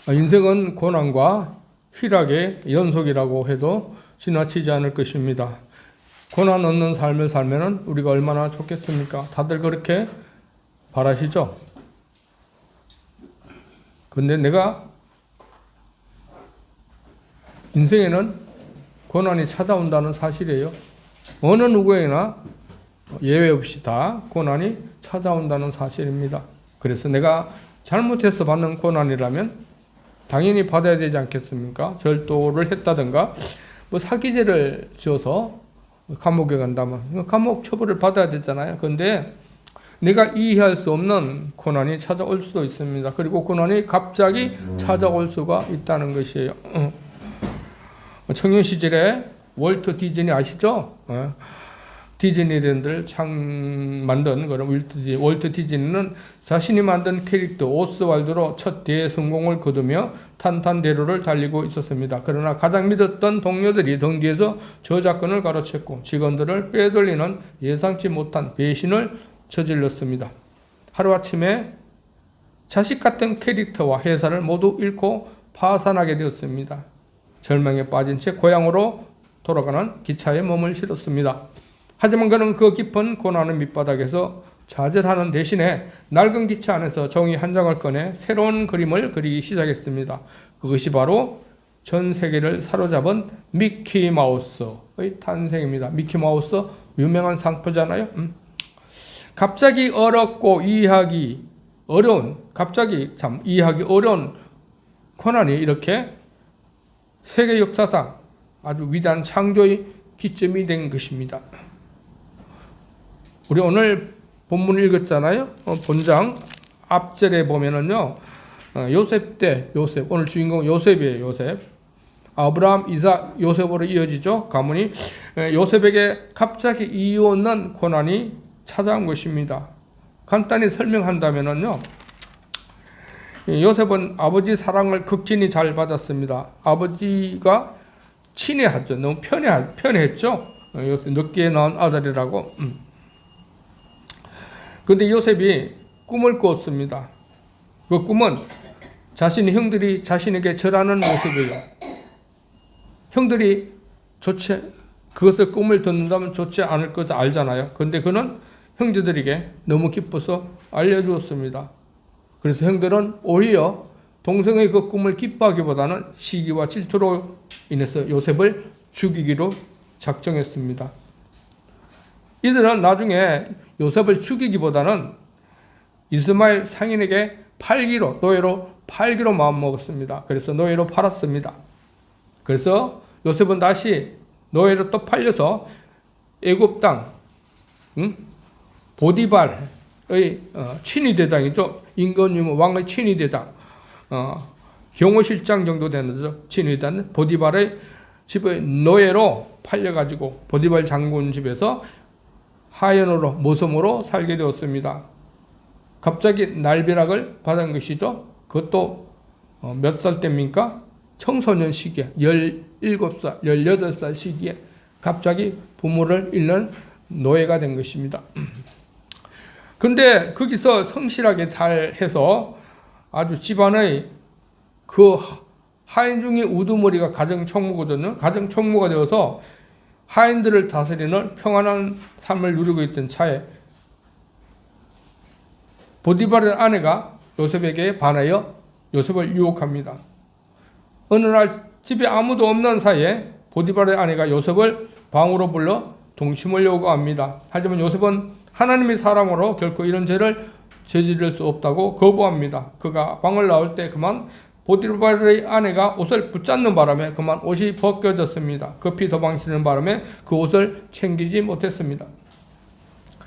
인생은 고난과 희락의 연속이라고 해도 지나치지 않을 것입니다. 고난 없는 삶을 살면 우리가 얼마나 좋겠습니까? 다들 그렇게 바라시죠? 근데 내가 인생에는 고난이 찾아온다는 사실이에요. 어느 누구에나 예외 없이 다 고난이 찾아온다는 사실입니다. 그래서 내가 잘못해서 받는 고난이라면 당연히 받아야 되지 않겠습니까? 절도를 했다든가 뭐 사기죄를 지어서 감옥에 간다면 감옥 처벌을 받아야 되잖아요. 그런데 내가 이해할 수 없는 고난이 찾아올 수도 있습니다. 그리고 고난이 갑자기 찾아올 수가 있다는 것이에요. 청년 시절에 월트 디즈니 아시죠? 디즈니랜드를 만든 그런 월트 디즈니는 자신이 만든 캐릭터 오스왈드로 첫 대성공을 거두며 탄탄대로를 달리고 있었습니다. 그러나 가장 믿었던 동료들이 등 뒤에서 저작권을 가로챘고 직원들을 빼돌리는 예상치 못한 배신을 저질렀습니다. 하루아침에 자식 같은 캐릭터와 회사를 모두 잃고 파산하게 되었습니다. 절망에 빠진 채 고향으로 돌아가는 기차에 몸을 실었습니다. 하지만 그는 그 깊은 고난의 밑바닥에서 좌절하는 대신에 낡은 기차 안에서 종이 한 장을 꺼내 새로운 그림을 그리기 시작했습니다. 그것이 바로 전 세계를 사로잡은 미키마우스의 탄생입니다. 미키마우스 유명한 상표잖아요. 갑자기 이해하기 어려운 고난이 이렇게 세계 역사상 아주 위대한 창조의 기점이 된 것입니다. 우리 오늘 본문 읽었잖아요. 본장 앞절에 보면은요, 요셉, 오늘 주인공 요셉이에요, 요셉. 아브라함, 이삭, 요셉으로 이어지죠. 가문이 요셉에게 갑자기 이유 없는 고난이 찾아온 것입니다. 간단히 설명한다면은요, 요셉은 아버지 사랑을 극진히 잘 받았습니다. 아버지가 친애하죠. 너무 편애했죠. 요셉 늦게 낳은 아들이라고. 그런데 요셉이 꿈을 꾸었습니다. 그 꿈은 자신의 형들이 자신에게 절하는 모습이에요. 형들이 그것을 꿈을 듣는다면 좋지 않을 것을 알잖아요. 그런데 그는 형제들에게 너무 기뻐서 알려주었습니다. 그래서 형들은 오히려 동생의 그 꿈을 기뻐하기보다는 시기와 질투로 인해서 요셉을 죽이기로 작정했습니다. 이들은 나중에 요셉을 죽이기보다는 이스마엘 상인에게 노예로 팔기로 마음먹었습니다. 그래서 노예로 팔았습니다. 그래서 요셉은 다시 노예로 또 팔려서 애굽 땅 보디발의 친위대장이죠. 임금님 왕의 친위대장, 경호실장 정도 되는 친위대장 보디발의 집에 노예로 팔려가지고 보디발 장군 집에서 하연으로 모섬으로 살게 되었습니다. 갑자기 날벼락을 받은 것이죠. 그것도 몇 살 때입니까? 청소년 시기에 17살, 18살 시기에 갑자기 부모를 잃는 노예가 된 것입니다. 근데 거기서 성실하게 잘 해서 아주 집안의 그 하인 중에 우두머리가 가정총무거든요. 가정총무가 되어서 하인들을 다스리는 평안한 삶을 누리고 있던 차에 보디발의 아내가 요셉에게 반하여 요셉을 유혹합니다. 어느 날 집에 아무도 없는 사이에 보디발의 아내가 요셉을 방으로 불러 동침을 요구합니다. 하지만 요셉은 하나님의 사람으로 결코 이런 죄를 저지를 수 없다고 거부합니다. 그가 방을 나올 때 그만 보디발의 아내가 옷을 붙잡는 바람에 그만 옷이 벗겨졌습니다. 급히 도망치는 바람에 그 옷을 챙기지 못했습니다.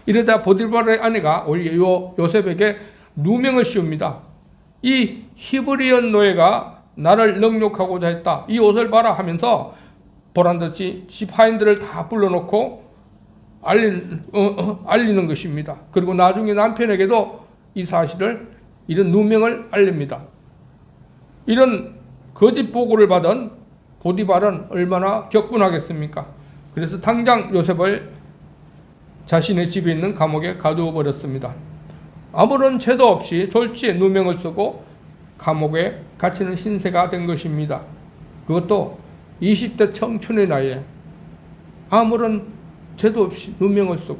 이러자 보디발의 아내가 오히려 요셉에게 누명을 씌웁니다. 이 히브리언 노예가 나를 능욕하고자 했다. 이 옷을 봐라 하면서 보란듯이 집 하인들을 다 불러놓고 알리는 것입니다. 그리고 나중에 남편에게도 이 사실을, 이런 누명을 알립니다. 이런 거짓 보고를 받은 보디발은 얼마나 격분하겠습니까? 그래서 당장 요셉을 자신의 집에 있는 감옥에 가두어 버렸습니다. 아무런 죄도 없이 졸지에 누명을 쓰고 감옥에 갇히는 신세가 된 것입니다. 그것도 20대 청춘의 나이에 아무런 죄도 없이 누명을 쓰고.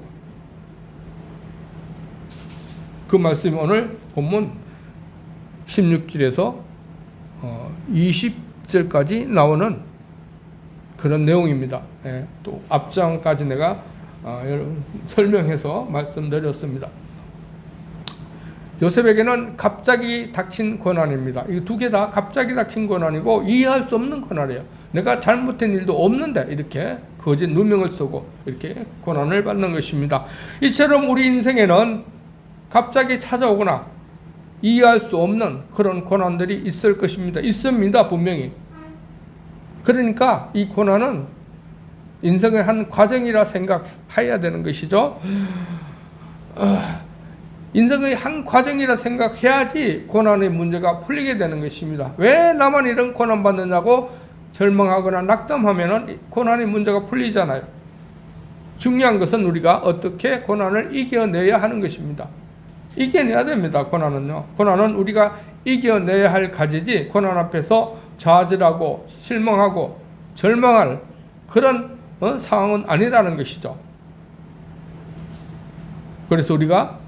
그 말씀이 오늘 본문 16절에서 20절까지 나오는 그런 내용입니다. 예, 또 앞장까지 내가 설명해서 말씀드렸습니다. 요셉에게는 갑자기 닥친 고난입니다. 이 두 개 다 갑자기 닥친 고난이고 이해할 수 없는 고난이에요. 내가 잘못된 일도 없는데 이렇게 거짓 누명을 쓰고 이렇게 고난을 받는 것입니다. 이처럼 우리 인생에는 갑자기 찾아오거나 이해할 수 없는 그런 고난들이 있을 것입니다. 있습니다, 분명히. 그러니까 이 고난은 인생의 한 과정이라 생각해야 되는 것이죠. 인생의 한 과정이라 생각해야지 고난의 문제가 풀리게 되는 것입니다. 왜 나만 이런 고난 받느냐고 절망하거나 낙담하면은 고난의 문제가 풀리잖아요. 중요한 것은 우리가 어떻게 고난을 이겨내야 하는 것입니다. 이겨내야 됩니다, 고난은요. 고난은 우리가 이겨내야 할 가지지, 고난 앞에서 좌절하고 실망하고 절망할 그런 상황은 아니라는 것이죠. 그래서 우리가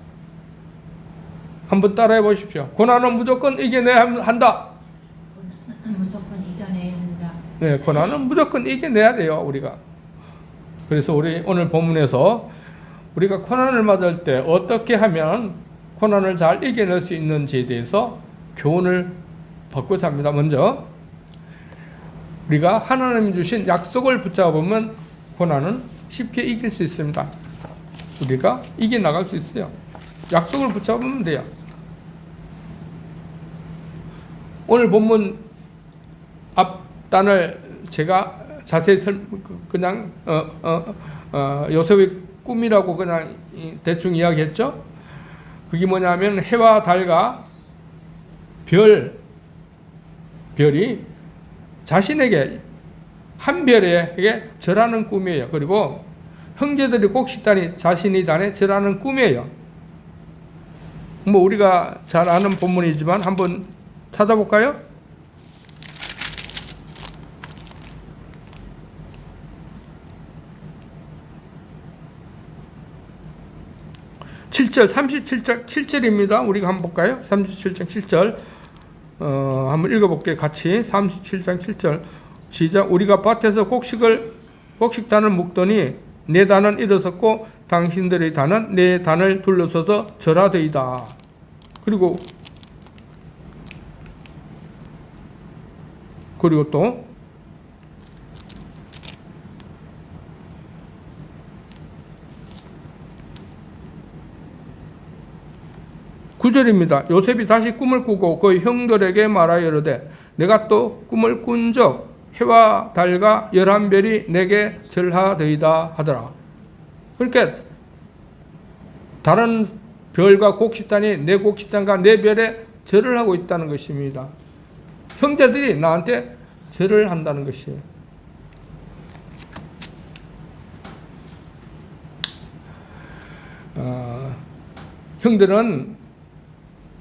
한번 따라해 보십시오. 고난은 무조건 이겨내야 한다. 무조건 이겨내야 한다. 네, 고난은 무조건 이겨내야 돼요, 우리가. 그래서 우리 오늘 본문에서 우리가 고난을 맞을 때 어떻게 하면 고난을 잘 이겨낼 수 있는지에 대해서 교훈을 받고자 합니다. 먼저 우리가 하나님이 주신 약속을 붙잡으면 고난은 쉽게 이길 수 있습니다. 우리가 이겨나갈 수 있어요. 약속을 붙잡으면 돼요. 오늘 본문 앞단을 제가 자세히 그냥 요셉의 꿈이라고 그냥 대충 이야기했죠. 그게 뭐냐면 해와 달과 별이 자신에게 한 별에게 절하는 꿈이에요. 그리고 형제들이 곡식단이 자신이 단에 절하는 꿈이에요. 뭐 우리가 잘 아는 본문이지만 한번 찾아볼까요? (7절) 37절 7절입니다. 우리가 한번 볼까요? 37장 7절 한번 읽어볼게요. 같이 37장 7절 시작. 우리가 밭에서 곡식단을 묶더니 내 단은 일어섰고 당신들의 단은 내 단을 둘러서서 절하되이다. 그리고 또 9절입니다. 요셉이 다시 꿈을 꾸고 그 형들에게 말하여 이르되 내가 또 꿈을 꾼적 해와 달과 11별이 내게 절하되이다 하더라. 그러니까 다른 별과 곡식단이 내 곡식단과 내 별에 절을 하고 있다는 것입니다. 형제들이 나한테 절을 한다는 것이에요. 형들은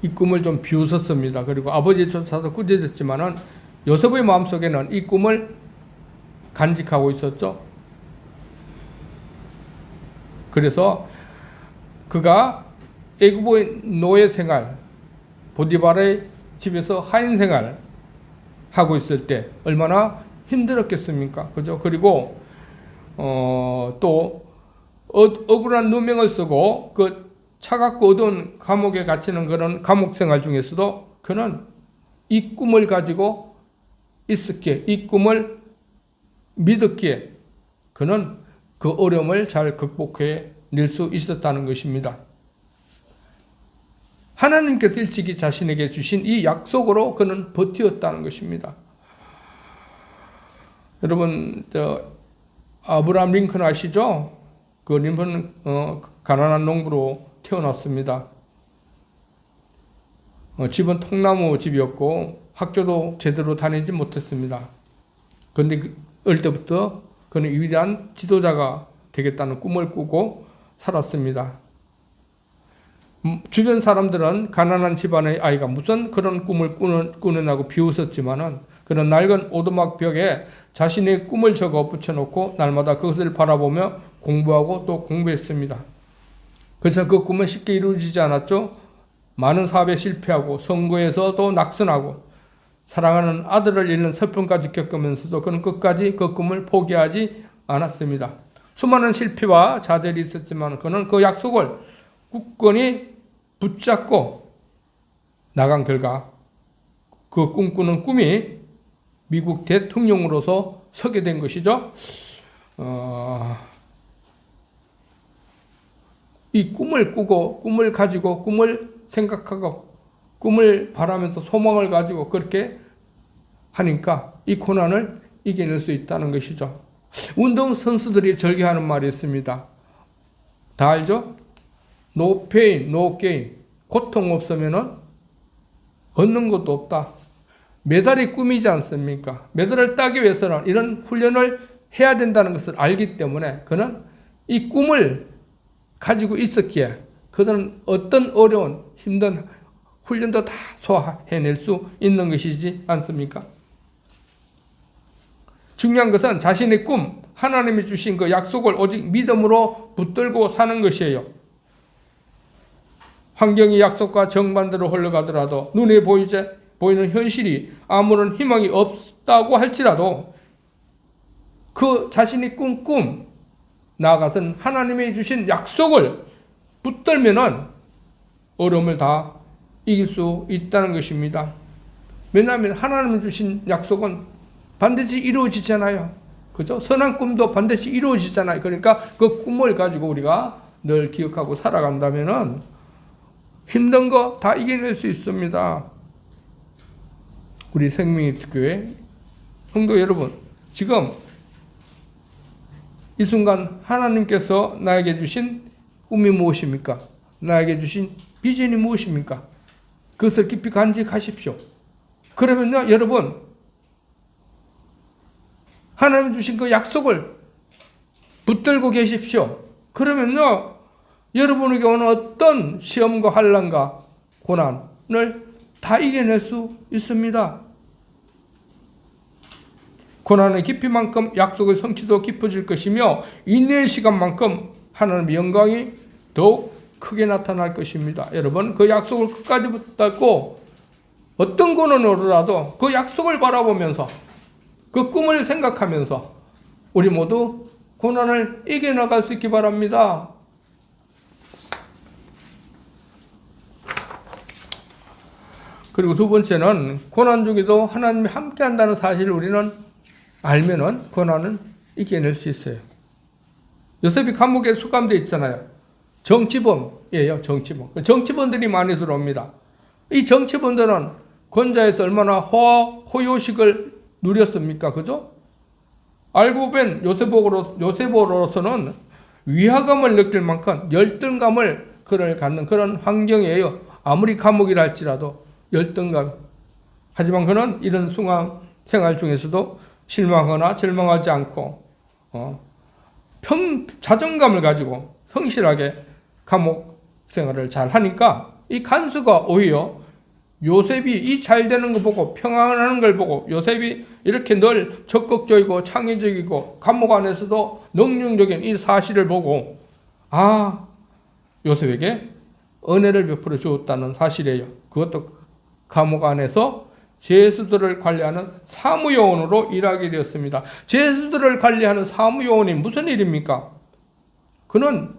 이 꿈을 좀 비웃었습니다. 그리고 아버지에 쫓아서 꾸짖었지만은 요셉의 마음속에는 이 꿈을 간직하고 있었죠. 그래서 그가 애굽의 노예 생활, 보디발의 집에서 하인 생활 하고 있을 때 얼마나 힘들었겠습니까? 그죠? 그리고 또 억울한 누명을 쓰고 그 차갑고 어두운 감옥에 갇히는 그런 감옥 생활 중에서도 그는 이 꿈을 가지고 있었기에, 이 꿈을 믿었기에 그는 그 어려움을 잘 극복해 낼 수 있었다는 것입니다. 하나님께서 일찍이 자신에게 주신 이 약속으로 그는 버티었다는 것입니다. 여러분, 아브라함 링컨 아시죠? 그 링컨은 가난한 농부로 태어났습니다. 집은 통나무 집이었고 학교도 제대로 다니지 못했습니다. 그런데 어릴 때부터 그는 위대한 지도자가 되겠다는 꿈을 꾸고 살았습니다. 주변 사람들은 가난한 집안의 아이가 무슨 그런 꿈을 꾸느냐고 비웃었지만은 그런 낡은 오두막 벽에 자신의 꿈을 적어 붙여놓고 날마다 그것을 바라보며 공부하고 또 공부했습니다. 그래서 그 꿈은 쉽게 이루어지지 않았죠. 많은 사업에 실패하고 선거에서도 낙선하고 사랑하는 아들을 잃는 슬픔까지 겪으면서도 그는 끝까지 그 꿈을 포기하지 않았습니다. 수많은 실패와 좌절이 있었지만 그는 그 약속을 굳건히 붙잡고 나간 결과 그 꿈꾸는 꿈이 미국 대통령으로서 서게 된 것이죠. 이 꿈을 꾸고 꿈을 가지고 꿈을 생각하고 꿈을 바라면서 소망을 가지고 그렇게 하니까 이 고난을 이겨낼 수 있다는 것이죠. 운동 선수들이 절개하는 말이 있습니다. 다 알죠? No pain, no gain. 고통 없으면은 얻는 것도 없다. 메달이 꿈이지 않습니까? 메달을 따기 위해서는 이런 훈련을 해야 된다는 것을 알기 때문에 그는 이 꿈을 가지고 있었기에 그들은 어떤 어려운 힘든 훈련도 다 소화해낼 수 있는 것이지 않습니까? 중요한 것은 자신의 꿈, 하나님이 주신 그 약속을 오직 믿음으로 붙들고 사는 것이에요. 환경이 약속과 정반대로 흘러가더라도 눈에 보이는 현실이 아무런 희망이 없다고 할지라도 그 자신이 꾼 꿈, 나아가서는 하나님이 주신 약속을 붙들면은 어려움을 다 이길 수 있다는 것입니다. 왜냐하면 하나님이 주신 약속은 반드시 이루어지잖아요. 그죠? 선한 꿈도 반드시 이루어지잖아요. 그러니까 그 꿈을 가지고 우리가 늘 기억하고 살아간다면은 힘든 거 다 이겨낼 수 있습니다. 우리 생명의교회 성도 여러분, 지금 이 순간 하나님께서 나에게 주신 꿈이 무엇입니까? 나에게 주신 비전이 무엇입니까? 그것을 깊이 간직하십시오. 그러면요, 여러분, 하나님 주신 그 약속을 붙들고 계십시오. 그러면요, 여러분에게 오는 어떤 시험과 환난과 고난을 다 이겨낼 수 있습니다. 고난의 깊이만큼 약속의 성취도 깊어질 것이며 인내의 시간만큼 하나님의 영광이 더욱 크게 나타날 것입니다. 여러분, 그 약속을 끝까지 붙잡고 어떤 고난이 오더라도 그 약속을 바라보면서 그 꿈을 생각하면서 우리 모두 고난을 이겨나갈 수 있기 바랍니다. 그리고 두 번째는 고난 중에도 하나님이 함께 한다는 사실을 우리는 알면은 고난은 이겨낼 수 있어요. 요셉이 감옥에 수감되어 있잖아요. 정치범이에요, 정치범. 정치범들이 많이 들어옵니다. 이 정치범들은 권좌에서 얼마나 호요식을 누렸습니까? 그죠? 알고 본 요셉으로서는 위화감을 느낄 만큼 열등감을 그를 갖는 그런 환경이에요. 아무리 감옥이라 할지라도 열등감. 하지만 그는 이런 순환 생활 중에서도 실망하거나 절망하지 않고 자존감을 가지고 성실하게 감옥 생활을 잘 하니까 이 간수가 오히려 요셉이 이 잘 되는 거 보고 평안하는 걸 보고 요셉이 이렇게 늘 적극적이고 창의적이고 감옥 안에서도 능력적인 이 사실을 보고 요셉에게 은혜를 베풀어 주었다는 사실이에요. 그것도 감옥 안에서 죄수들을 관리하는 사무요원으로 일하게 되었습니다. 죄수들을 관리하는 사무요원이 무슨 일입니까? 그는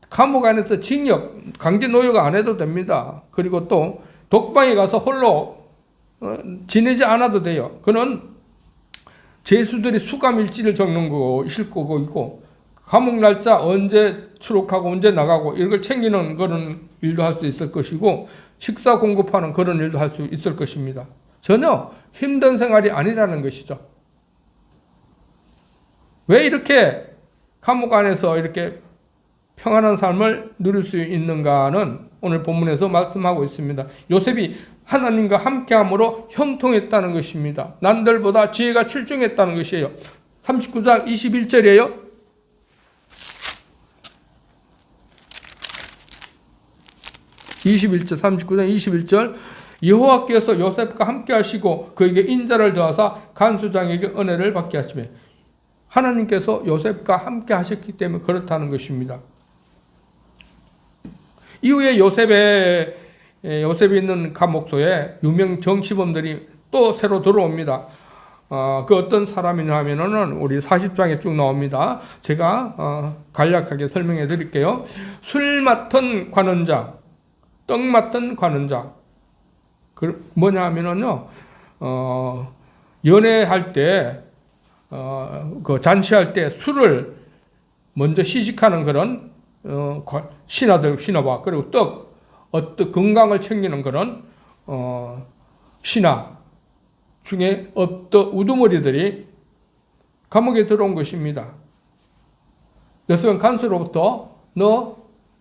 감옥 안에서 징역, 강제 노역을 안 해도 됩니다. 그리고 또 독방에 가서 홀로 지내지 않아도 돼요. 그는 죄수들이 수감 일지를 적는 거 있을 거고 있고 감옥 날짜 언제 출옥하고 언제 나가고 이걸 챙기는 그런 일도 할 수 있을 것이고 식사 공급하는 그런 일도 할 수 있을 것입니다. 전혀 힘든 생활이 아니라는 것이죠. 왜 이렇게 감옥 안에서 이렇게 평안한 삶을 누릴 수 있는가는 오늘 본문에서 말씀하고 있습니다. 요셉이 하나님과 함께함으로 형통했다는 것입니다. 남들보다 지혜가 출중했다는 것이에요. 39장 21절이에요. 21절 39장 21절 여호와께서 요셉과 함께 하시고 그에게 인자를 더하사 간수장에게 은혜를 받게 하시며 하나님께서 요셉과 함께 하셨기 때문에 그렇다는 것입니다. 이후에 요셉이 있는 감옥소에 유명 정치범들이 또 새로 들어옵니다. 그 어떤 사람이냐 하면은 우리 40장에 쭉 나옵니다. 제가 간략하게 설명해 드릴게요. 술 맡은 관원자, 떡 맡은 관원자. 뭐냐 하면은요, 연애할 때, 그 잔치할 때 술을 먼저 시식하는 그런, 신하들, 신하와, 그리고 어떤 건강을 챙기는 그런, 신하 중에 어떤 우두머리들이 감옥에 들어온 것입니다. 요셉은 간수로부터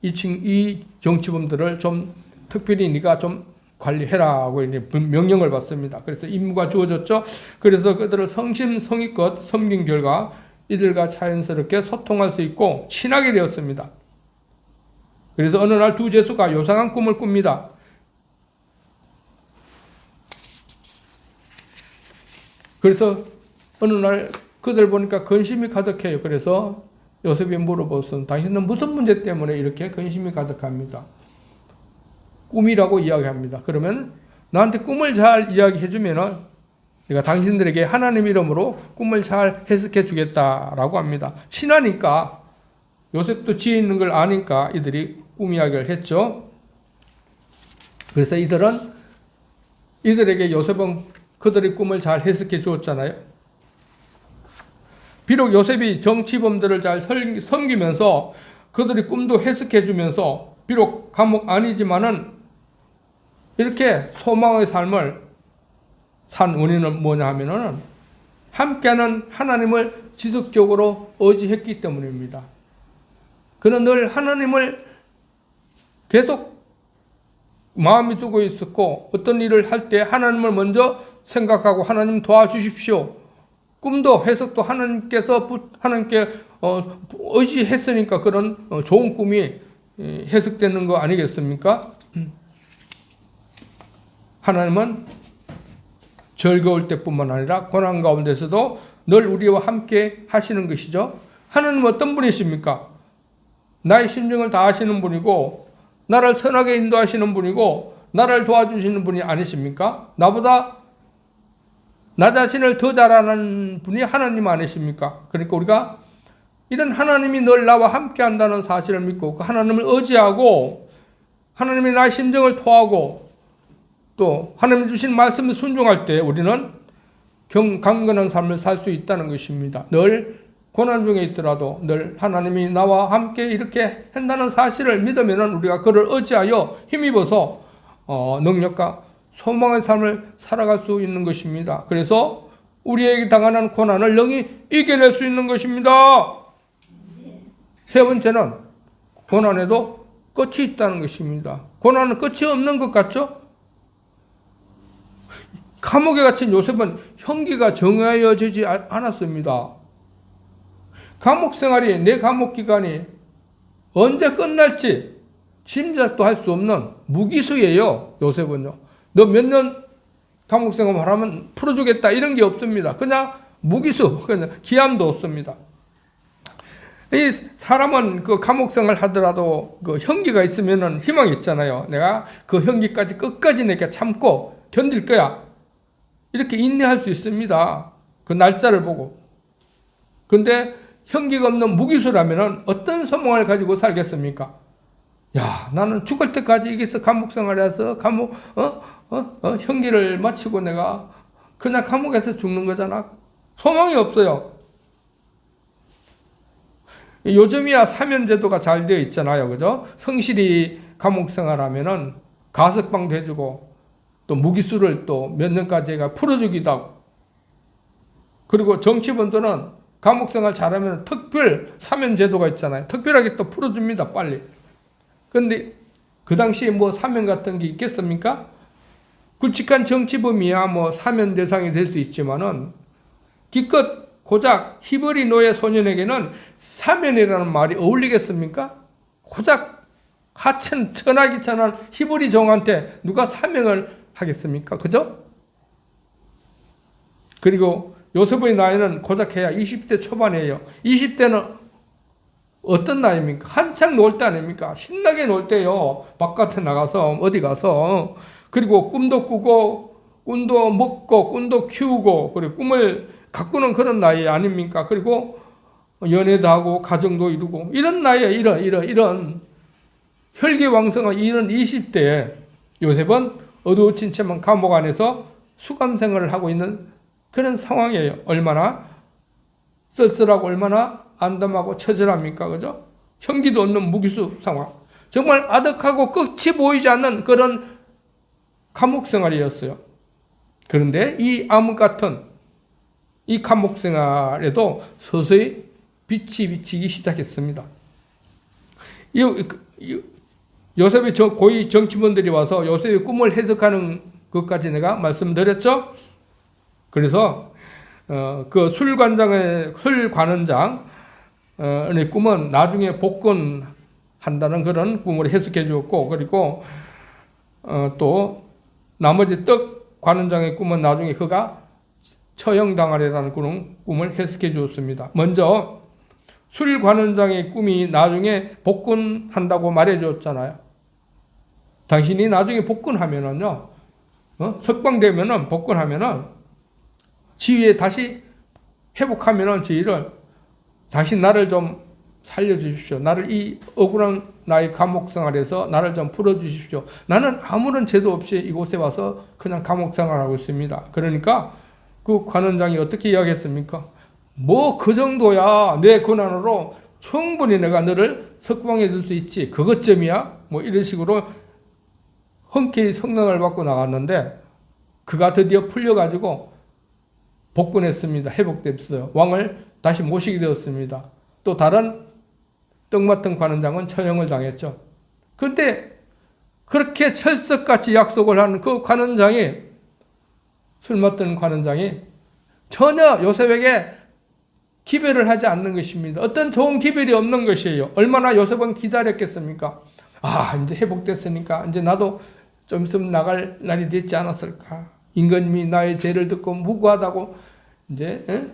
이 정치범들을 좀 특별히 네가 좀 관리해라고 이제 명령을 받습니다. 그래서 임무가 주어졌죠. 그래서 그들을 성심성의껏 섬긴 결과 이들과 자연스럽게 소통할 수 있고 친하게 되었습니다. 그래서 어느 날 두 죄수가 요상한 꿈을 꿉니다. 그래서 어느 날 그들 보니까 근심이 가득해요. 그래서 요셉이 물어보선 당신은 무슨 문제 때문에 이렇게 근심이 가득합니다. 꿈이라고 이야기합니다. 그러면 나한테 꿈을 잘 이야기해 주면은 내가 당신들에게 하나님 이름으로 꿈을 잘 해석해 주겠다라고 합니다. 친하니까 요셉도 지혜 있는 걸 아니까 이들이 꿈 이야기를 했죠. 그래서 이들에게 요셉은 그들의 꿈을 잘 해석해 주었잖아요. 비록 요셉이 정치범들을 잘 섬기면서 그들의 꿈도 해석해 주면서 비록 감옥 아니지만은 이렇게 소망의 삶을 산 원인은 뭐냐 하면은 함께하는 하나님을 지속적으로 의지했기 때문입니다. 그는 늘 하나님을 계속 마음에 두고 있었고 어떤 일을 할 때 하나님을 먼저 생각하고 하나님 도와주십시오. 꿈도 해석도 하나님께 의지했으니까 그런 좋은 꿈이 해석되는 거 아니겠습니까? 하나님은 즐거울 때뿐만 아니라 고난 가운데서도 늘 우리와 함께 하시는 것이죠. 하나님은 어떤 분이십니까? 나의 심정을 다 아시는 분이고 나를 선하게 인도하시는 분이고 나를 도와주시는 분이 아니십니까? 나보다 나 자신을 더 잘 아는 분이 하나님 아니십니까? 그러니까 우리가 이런 하나님이 늘 나와 함께 한다는 사실을 믿고 그 하나님을 의지하고 하나님이 나의 심정을 토하고 또 하나님이 주신 말씀에 순종할 때 우리는 강건한 삶을 살 수 있다는 것입니다. 늘 고난 중에 있더라도 늘 하나님이 나와 함께 이렇게 한다는 사실을 믿으면 우리가 그를 의지하여 힘입어서 능력과 소망의 삶을 살아갈 수 있는 것입니다. 그래서 우리에게 당하는 고난을 능히 이겨낼 수 있는 것입니다. 세 번째는 고난에도 끝이 있다는 것입니다. 고난은 끝이 없는 것 같죠? 감옥에 갇힌 요셉은 형기가 정해지지 않았습니다. 감옥 생활이 내 감옥 기간이 언제 끝날지 짐작도 할 수 없는 무기수예요. 요셉은요. 너 몇 년 감옥 생활 하면 풀어주겠다 이런 게 없습니다. 그냥 무기수, 그냥 기한도 없습니다. 이 사람은 그 감옥 생활 하더라도 그 형기가 있으면은 희망이 있잖아요. 내가 그 형기까지 끝까지 내가 참고 견딜 거야. 이렇게 인내할 수 있습니다. 그 날짜를 보고. 근데 형기가 없는 무기수라면은 어떤 소망을 가지고 살겠습니까? 야, 나는 죽을 때까지 여기서 감옥 생활해서 형기를 마치고 내가 그냥 감옥에서 죽는 거잖아. 소망이 없어요. 요즘이야 사면제도가 잘 되어 있잖아요. 그죠? 성실히 감옥 생활하면은 가석방도 해주고 또 무기수를 또 몇 년까지 풀어주기도 하고 그리고 정치범들은 감옥 생활 잘하면 특별 사면제도가 있잖아요. 특별하게 또 풀어줍니다. 빨리. 그런데 그 당시에 뭐 사면 같은 게 있겠습니까? 굵직한 정치범이야 뭐 사면 대상이 될 수 있지만은 기껏 고작 히브리 노예 소년에게는 사면이라는 말이 어울리겠습니까? 고작 하천 천하기 천한 히브리 종한테 누가 사명을 하겠습니까? 그죠? 그리고 요셉의 나이는 고작해야 20대 초반이에요. 20대는 어떤 나이입니까? 한창 놀 때 아닙니까? 신나게 놀 때요. 바깥에 나가서 어디 가서 그리고 꿈도 꾸고 꿈도 먹고 꿈도 키우고 그리고 꿈을 가꾸는 그런 나이 아닙니까? 그리고 연애도 하고 가정도 이루고 이런 나이에 이런 혈기왕성한 이런 20대에 요셉은 어두워진 채만 감옥 안에서 수감 생활을 하고 있는 그런 상황이에요. 얼마나 쓸쓸하고 얼마나 안담하고 처절합니까? 그죠? 형기도 없는 무기수 상황. 정말 아득하고 끝이 보이지 않는 그런 감옥 생활이었어요. 그런데 이 암흑 같은 이 감옥 생활에도 서서히 빛이 비치기 시작했습니다. 요셉의 고위 정치문들이 와서 요셉의 꿈을 해석하는 것까지 내가 말씀드렸죠? 그래서 그 술관원장의 꿈은 나중에 복권한다는 그런 꿈을 해석해 주었고, 그리고 또 나머지 떡 관원장의 꿈은 나중에 그가 처형당하리라는 그런 꿈을 해석해 주었습니다. 먼저 술 관원장의 꿈이 나중에 복권한다고 말해 줬잖아요. 당신이 나중에 복권하면은요, 석방되면은 복권하면은 지위에 다시 회복하면은 지위를 당신 나를 좀 살려주십시오. 나를 이 억울한 나의 감옥 생활에서 나를 좀 풀어주십시오. 나는 아무런 죄도 없이 이곳에 와서 그냥 감옥 생활하고 있습니다. 그러니까 그 관원장이 어떻게 이야기했습니까? 뭐 그 정도야 내 권한으로 충분히 내가 너를 석방해 줄 수 있지. 그것쯤이야? 뭐 이런 식으로 흔쾌히 성명을 받고 나갔는데 그가 드디어 풀려가지고 복권했습니다. 회복됐어요. 왕을 다시 모시게 되었습니다. 또 다른 떡 맡은 관원장은 처형을 당했죠. 그런데 그렇게 철석같이 약속을 한 그 관원장이, 술 맡은 관원장이 전혀 요셉에게 기별을 하지 않는 것입니다. 어떤 좋은 기별이 없는 것이에요. 얼마나 요셉은 기다렸겠습니까? 아, 이제 회복됐으니까 이제 나도 좀 있으면 나갈 날이 됐지 않았을까? 임금님이 나의 죄를 듣고 무고하다고 이제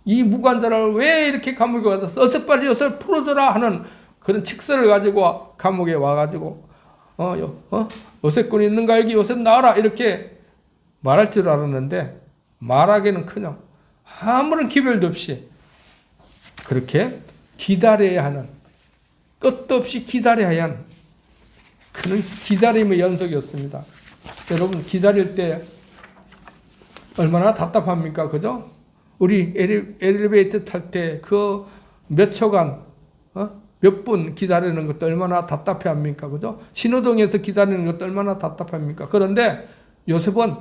이 무고한 자를 왜 이렇게 감옥에 가뒀어? 어서 빨리 요셉을 풀어줘라 하는 그런 칙서를 가지고 감옥에 와가지고 요셉꾼이 있는가 여기 요셉 나와라 이렇게 말할 줄 알았는데 말하기는커녕 아무런 기별도 없이 그렇게 기다려야 하는, 끝도 없이 기다려야 하는 그런 기다림의 연속이었습니다. 여러분 기다릴 때 얼마나 답답합니까? 그죠? 우리 엘리베이터 탈 때 그 몇 초간 몇 분 기다리는 것도 얼마나 답답해 합니까? 그죠? 신호등에서 기다리는 것도 얼마나 답답합니까? 그런데 요셉은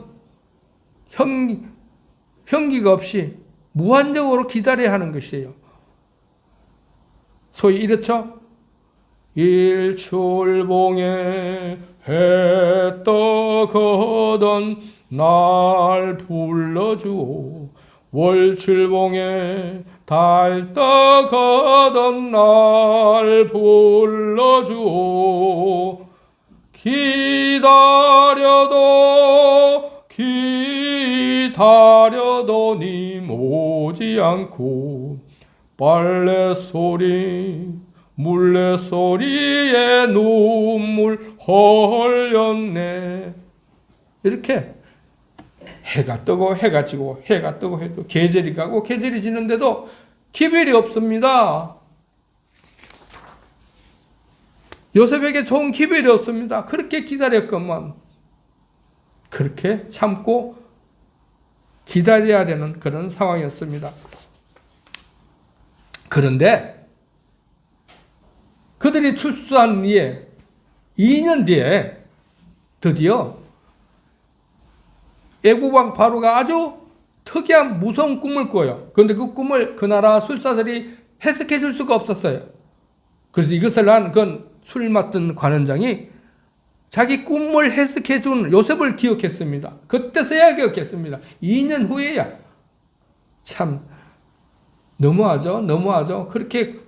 형기가 없이 무한적으로 기다려야 하는 것이에요. 소위 이렇죠? 일출봉에 해 떠거던 날 불러주오. 월출봉에 달 떠거던 날 불러주오. 기다려도 님 오지 않고 빨래 소리 물레 소리에 눈물 흘렸네. 이렇게 해가 뜨고 해가 지고 해가 뜨고 해도 계절이 가고 계절이 지는데도 기별이 없습니다. 요셉에게 좋은 기별이 없습니다. 그렇게 기다렸건만 그렇게 참고 기다려야 되는 그런 상황이었습니다. 그런데 그들이 출소한 뒤에 2년 뒤에 드디어 애국왕 바로가 아주 특이한 무서운 꿈을 꿔요. 그런데 그 꿈을 그 나라 술사들이 해석해 줄 수가 없었어요. 그래서 이것을 한 그 술 맡은 관원장이 자기 꿈을 해석해 준 요셉을 기억했습니다. 그때서야 기억했습니다. 2년 후에야. 참 너무하죠. 그렇게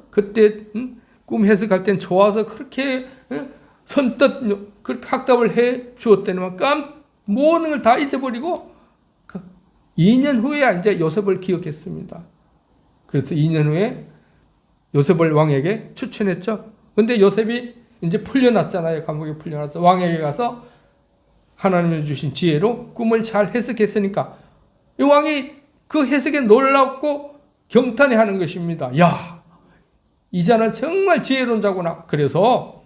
그때 꿈 해석할 땐 좋아서 그렇게 선뜻 그렇게 학답을 해 주었다니만 모든 걸 다 잊어버리고 2년 후에 이제 요셉을 기억했습니다. 그래서 2년 후에 요셉을 왕에게 추천했죠. 근데 요셉이 이제 풀려났잖아요. 감옥에 풀려났죠. 왕에게 가서 하나님이 주신 지혜로 꿈을 잘 해석했으니까 이 왕이 그 해석에 놀랍고 경탄해 하는 것입니다. 야, 이 자는 정말 지혜로운 자구나. 그래서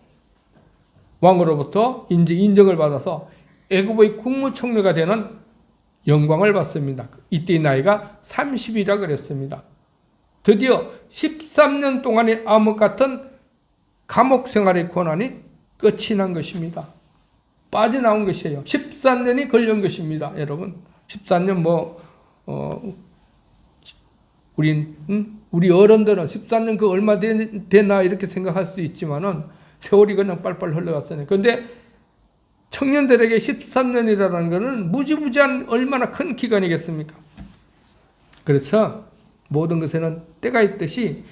왕으로부터 이제 인정을 받아서 애굽의 국무총리가 되는 영광을 받습니다. 이때 나이가 30이라 그랬습니다. 드디어 13년 동안의 암흑 같은 감옥 생활의 고난이 끝이 난 것입니다. 빠져나온 것이에요. 14년이 걸린 것입니다. 여러분 14년 우리 어른들은 14년 그 얼마 되나 이렇게 생각할 수 있지만은 세월이 그냥 빨빨 흘러갔어요. 그런데 청년들에게 13년이라는 것은 무지무지한 얼마나 큰 기간이겠습니까? 그래서 모든 것에는 때가 있듯이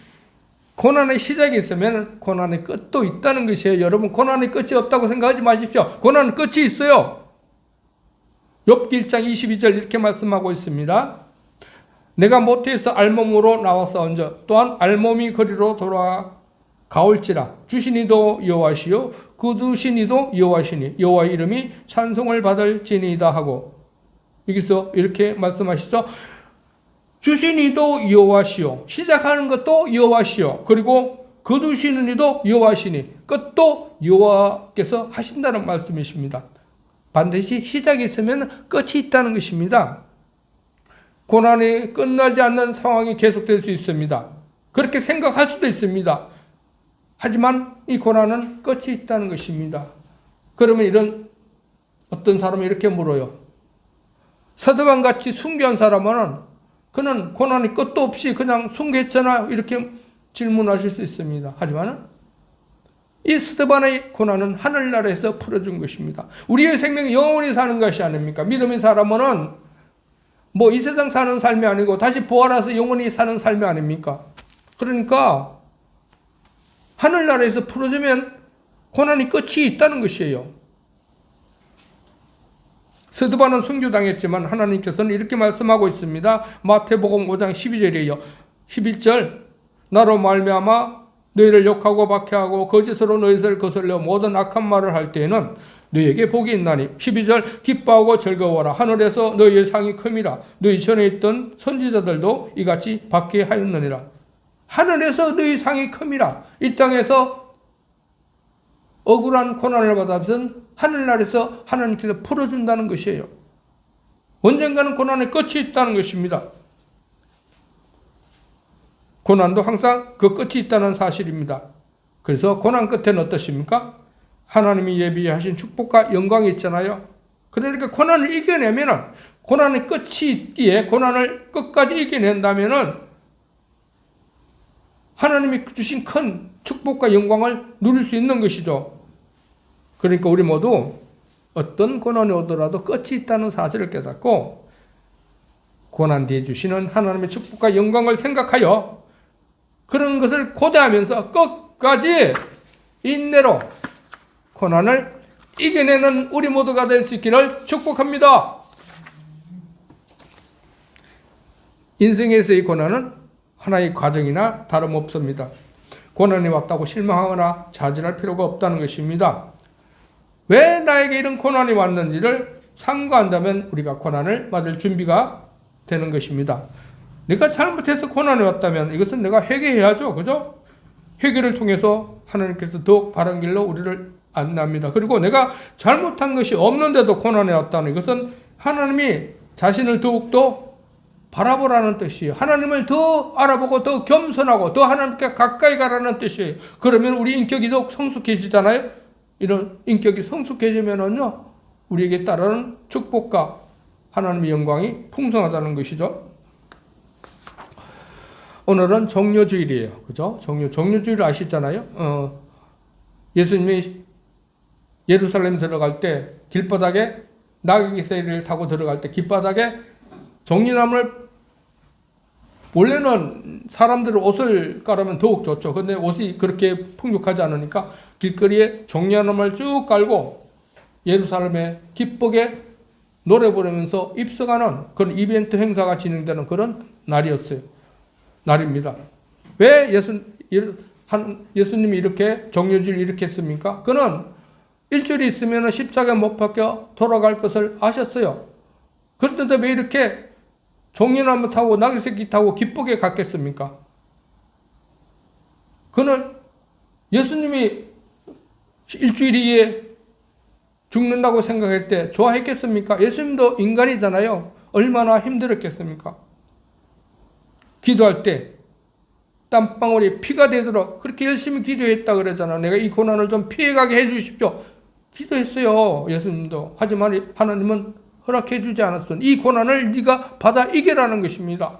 고난의 시작이 있으면 고난의 끝도 있다는 것이에요. 여러분 고난의 끝이 없다고 생각하지 마십시오. 고난은 끝이 있어요. 욥기 1장 22절 이렇게 말씀하고 있습니다. 내가 모태에서 알몸으로 나왔사온저 또한 알몸이 거리로 돌아가올지라 주신 이도 여호와시요 거두신 이도 여호와시니 여호와의 이름이 찬송을 받을지니이다 하고 여기서 이렇게 말씀하시죠. 주신 이도 여호와시요 시작하는 것도 여호와시요 그리고 거두시는 이도 여호와시니 끝도 여호와께서 하신다는 말씀이십니다. 반드시 시작이 있으면 끝이 있다는 것입니다. 고난이 끝나지 않는 상황이 계속될 수 있습니다. 그렇게 생각할 수도 있습니다. 하지만 이 고난은 끝이 있다는 것입니다. 그러면 이런 어떤 사람이 이렇게 물어요. 서드반같이 순교한 사람은 그는 고난이 끝도 없이 그냥 순교했잖아요. 이렇게 질문하실 수 있습니다. 하지만 이 스데반의 고난은 하늘나라에서 풀어준 것입니다. 우리의 생명이 영원히 사는 것이 아닙니까? 믿음의 사람은 이 세상 사는 삶이 아니고 다시 부활해서 영원히 사는 삶이 아닙니까? 그러니까 하늘나라에서 풀어주면 고난이 끝이 있다는 것이에요. 스데반은 순교당했지만 하나님께서는 이렇게 말씀하고 있습니다. 마태복음 5장 12절이에요. 11절 나로 말미암아 너희를 욕하고 박해하고 거짓으로 너희를 거슬려 모든 악한 말을 할 때에는 너희에게 복이 있나니 12절 기뻐하고 즐거워라 하늘에서 너희의 상이 큼이라 너희 전에 있던 선지자들도 이같이 받게 하였느니라. 하늘에서 너희 상이 큼이라. 이 땅에서 억울한 고난을 받아서 하늘나라에서 하나님께서 풀어준다는 것이에요. 언젠가는 고난의 끝이 있다는 것입니다. 고난도 항상 그 끝이 있다는 사실입니다. 그래서 고난 끝에는 어떠십니까? 하나님이 예비하신 축복과 영광이 있잖아요. 그러니까 고난을 이겨내면은 고난의 끝이 있기에 고난을 끝까지 이겨낸다면은 하나님이 주신 큰 축복과 영광을 누릴 수 있는 것이죠. 그러니까 우리 모두 어떤 고난이 오더라도 끝이 있다는 사실을 깨닫고 고난 뒤에 주시는 하나님의 축복과 영광을 생각하여 그런 것을 고대하면서 끝까지 인내로 고난을 이겨내는 우리 모두가 될 수 있기를 축복합니다. 인생에서의 고난은 하나의 과정이나 다름없습니다. 고난이 왔다고 실망하거나 좌절할 필요가 없다는 것입니다. 왜 나에게 이런 고난이 왔는지를 상고한다면 우리가 고난을 맞을 준비가 되는 것입니다. 내가 잘못해서 고난이 왔다면 이것은 내가 회개해야죠. 그죠? 회개를 통해서 하나님께서 더욱 바른 길로 우리를 안내합니다. 그리고 내가 잘못한 것이 없는데도 고난이 왔다는 이것은 하나님이 자신을 더욱더 바라보라는 뜻이에요. 하나님을 더 알아보고 더 겸손하고 더 하나님께 가까이 가라는 뜻이에요. 그러면 우리 인격이 더욱 성숙해지잖아요. 이런 인격이 성숙해지면은요, 우리에게 따르는 축복과 하나님의 영광이 풍성하다는 것이죠. 오늘은 종료주일이에요. 그죠? 종료주일 아시잖아요? 예수님이 예루살렘 들어갈 때 길바닥에 나귀 새를 타고 들어갈 때 길바닥에 종려나무를 원래는 사람들은 옷을 깔으면 더욱 좋죠. 근데 옷이 그렇게 풍족하지 않으니까 길거리에 종려 나무를 쭉 깔고 예루살렘에 기쁘게 노래 부르면서 입성하는 그런 이벤트 행사가 진행되는 그런 날입니다. 왜 예수님이 이렇게 정료주의를 이렇게 했습니까? 그는 일주일이 있으면 십자가에 못 박혀 돌아갈 것을 아셨어요. 그런데 왜 이렇게 종려나무 타고 나귀새끼 타고 기쁘게 갔겠습니까? 그는 예수님이 일주일이에 죽는다고 생각할 때 좋아했겠습니까? 예수님도 인간이잖아요. 얼마나 힘들었겠습니까? 기도할 때 땀방울이 피가 되도록 그렇게 열심히 기도했다 그러잖아. 내가 이 고난을 좀 피해가게 해주십시오. 기도했어요. 예수님도. 하지만 하나님은 허락해 주지 않았어. 이 고난을 네가 받아 이겨라는 것입니다.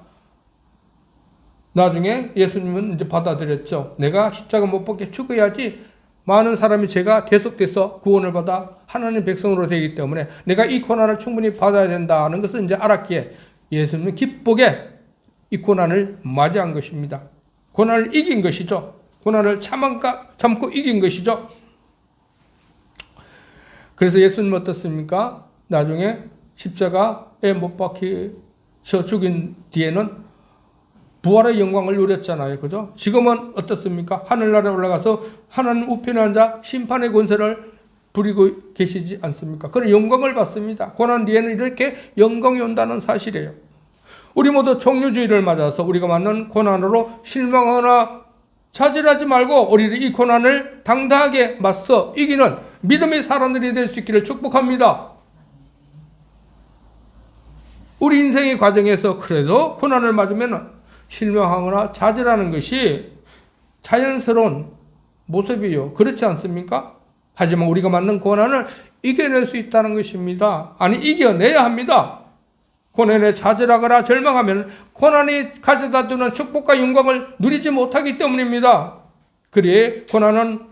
나중에 예수님은 이제 받아들였죠. 내가 십자가 못 박혀 죽어야지 많은 사람이 죄가 계속돼서 구원을 받아 하나님 백성으로 되기 때문에 내가 이 고난을 충분히 받아야 된다는 것을 이제 알았기에 예수님은 기쁘게 이 고난을 맞이한 것입니다. 고난을 이긴 것이죠. 고난을 참고 이긴 것이죠. 그래서 예수님은 어떻습니까? 나중에 십자가에 못 박히셔 죽인 뒤에는 부활의 영광을 누렸잖아요. 그죠? 지금은 어떻습니까? 하늘나라에 올라가서 하나님 우편에 앉아 심판의 권세를 부리고 계시지 않습니까? 그런 영광을 받습니다. 고난 뒤에는 이렇게 영광이 온다는 사실이에요. 우리 모두 종료주의를 맞아서 우리가 맞는 고난으로 실망하거나 좌절하지 말고 우리를 이 고난을 당당하게 맞서 이기는 믿음의 사람들이 될 수 있기를 축복합니다. 우리 인생의 과정에서 그래도 고난을 맞으면 실망하거나 좌절하는 것이 자연스러운 모습이에요. 그렇지 않습니까? 하지만 우리가 맞는 고난을 이겨낼 수 있다는 것입니다. 아니, 이겨내야 합니다. 고난에 좌절하거나 절망하면 고난이 가져다 주는 축복과 영광을 누리지 못하기 때문입니다. 그리에 고난은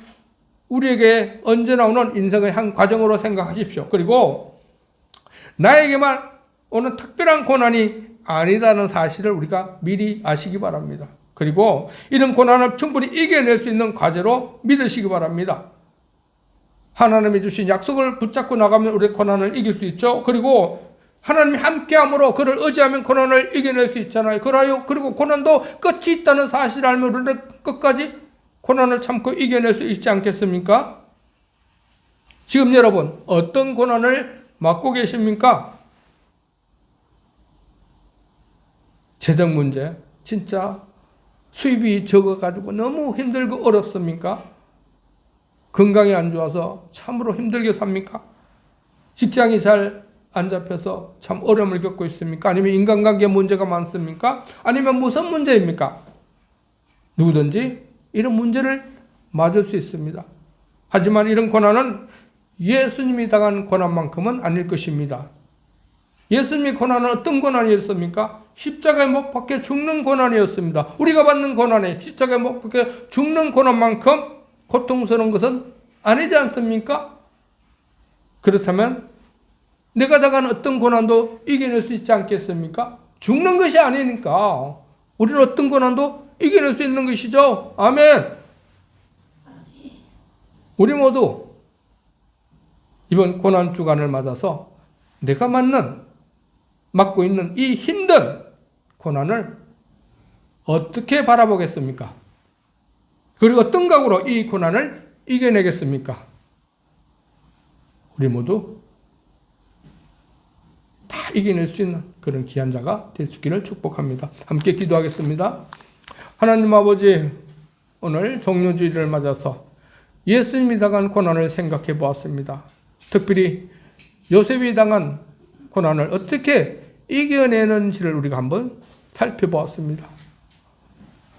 우리에게 언제나 오는 인생의 한 과정으로 생각하십시오. 그리고 나에게만 오는 특별한 고난이 아니다는 사실을 우리가 미리 아시기 바랍니다. 그리고 이런 고난을 충분히 이겨낼 수 있는 과제로 믿으시기 바랍니다. 하나님이 주신 약속을 붙잡고 나가면 우리의 고난을 이길 수 있죠. 그리고 하나님이 함께함으로 그를 의지하면 고난을 이겨낼 수 있잖아요. 그리고 고난도 끝이 있다는 사실을 알면 우리는 끝까지 고난을 참고 이겨낼 수 있지 않겠습니까? 지금 여러분 어떤 고난을 맡고 계십니까? 재정 문제, 진짜 수입이 적어가지고 너무 힘들고 어렵습니까? 건강이 안 좋아서 참으로 힘들게 삽니까? 직장이 잘 안 잡혀서 참 어려움을 겪고 있습니까? 아니면 인간관계 문제가 많습니까? 아니면 무슨 문제입니까? 누구든지 이런 문제를 맞을 수 있습니다. 하지만 이런 고난은 예수님이 당한 고난만큼은 아닐 것입니다. 예수님의 고난은 어떤 고난이었습니까? 십자가에 못 박혀 죽는 고난이었습니다. 우리가 받는 고난이 십자가에 못 박혀 죽는 고난만큼 고통스러운 것은 아니지 않습니까? 그렇다면 내가 당한 어떤 고난도 이겨낼 수 있지 않겠습니까? 죽는 것이 아니니까 우리는 어떤 고난도 이겨낼 수 있는 것이죠. 아멘. 우리 모두 이번 고난 주간을 맞아서 내가 맡고 있는 이 힘든 고난을 어떻게 바라보겠습니까? 그리고 어떤 각오로 이 고난을 이겨내겠습니까? 우리 모두 다 이겨낼 수 있는 그런 귀한 자가 될 수 있기를 축복합니다. 함께 기도하겠습니다. 하나님 아버지, 오늘 종료주일을 맞아서 예수님이 당한 고난을 생각해 보았습니다. 특별히 요셉이 당한 고난을 어떻게 이겨내는지를 우리가 한번 살펴보았습니다.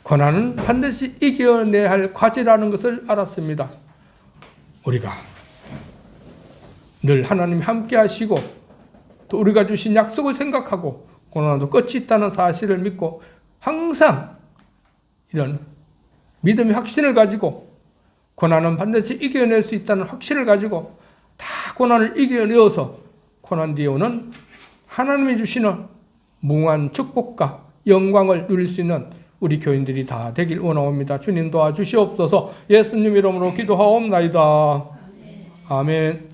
고난은 반드시 이겨내야 할 과제라는 것을 알았습니다. 우리가 늘 하나님이 함께 하시고 또 우리가 주신 약속을 생각하고 고난도 끝이 있다는 사실을 믿고 항상 이런 믿음의 확신을 가지고 고난은 반드시 이겨낼 수 있다는 확신을 가지고 다 고난을 이겨내어서 고난 뒤에 오는 하나님이 주시는 무한 축복과 영광을 누릴 수 있는 우리 교인들이 다 되길 원하옵니다. 주님 도와주시옵소서. 예수님 이름으로 기도하옵나이다. 아멘.